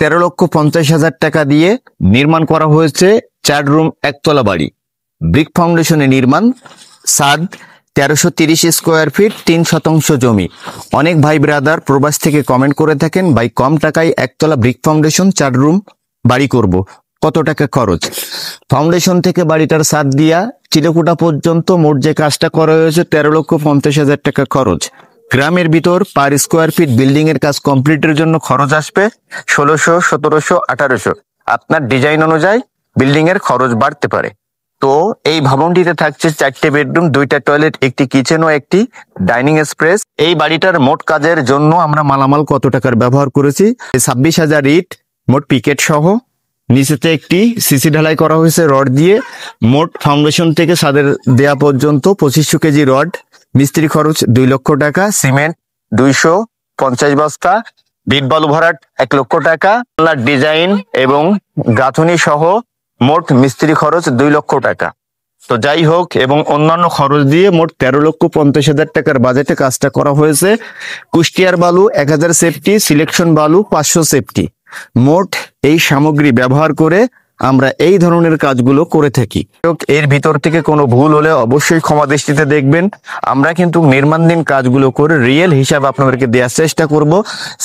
13,50,000 টাকা দিয়ে নির্মাণ করা হয়েছে 4 রুম একতলা বাড়ি। ব্রিক ফাউন্ডেশনে নির্মাণ, ছাদ 1330 স্কোয়ার ফিট, 3 শতাংশ জমি। অনেক ভাই ব্রাদার প্রবাস থেকে কমেন্ট করে থাকেন, ভাই কম টাকায় একতলা ব্রিক ফাউন্ডেশন 4 রুম বাড়ি করব, কত টাকা খরচ? ফাউন্ডেশন থেকে বাড়িটার ছাদ দিয়া চিলেকোঠা পর্যন্ত মোট যে কাজটা করা হয়েছে 13,50,000 টাকা খরচ। গ্রামের ভিতর পার স্কোয়ার ফিট বিল্ডিং এর কাজ কমপ্লিটের জন্য খরচ আসবে 1600, 1700, 1800। আপনার ডিজাইন অনুযায়ী বিল্ডিং এর খরচ বাড়তে পারে। তো এই ভবনটিতে থাকছে 4টে বেডরুম, 2টা টয়লেট, একটি কিচেন ও একটি ডাইনিং স্পেস। এই বাড়িটার মোট কাজের জন্য আমরা মালামাল কত টাকার ব্যবহার করেছি? 26,000 ইট মোট পিকেট সহ। নিচেতে একটি সিসি ঢালাই করা হয়েছে রড দিয়ে। মোট ফাউন্ডেশন থেকে ছাদের দেয়া পর্যন্ত 2500 কেজি রড। মিস্ত্রি খরচ 2 লক্ষ টাকা। সিমেন্ট 250 বস্তা। বিট বালু ভরাট 1 লক্ষ টাকা। ডিজাইন এবং গাঁথুনি সহ মোট মিস্ত্রি খরচ 2 লক্ষ টাকা। তো যাই হোক, এবং অন্যান্য খরচ দিয়ে মোট 13,50,000 টাকার বাজেটে কাজটা করা হয়েছে। কুষ্টিয়ার বালু 1000 সেফটি, সিলেকশন বালু 500 সেফটি। মোট এই সামগ্রী ব্যবহার করে আমরা এই ধরনের কাজগুলো করে থাকি। এর ভিতর থেকে কোনো ভুল হলে অবশ্যই ক্ষমা দৃষ্টিতে দেখবেন। আমরা কিন্তু নির্মাণাধীন কাজগুলো করে রিয়েল হিসাব আপনাদেরকে দেওয়ার চেষ্টা করব।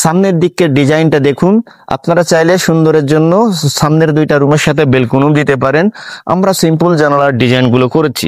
সামনের দিকের ডিজাইনটা দেখুন। আপনারা চাইলে সুন্দরের জন্য সামনের 2টা রুমের সাথে বেলকনিও দিতে পারেন। আমরা সিম্পল জানালার ডিজাইনগুলো করেছি।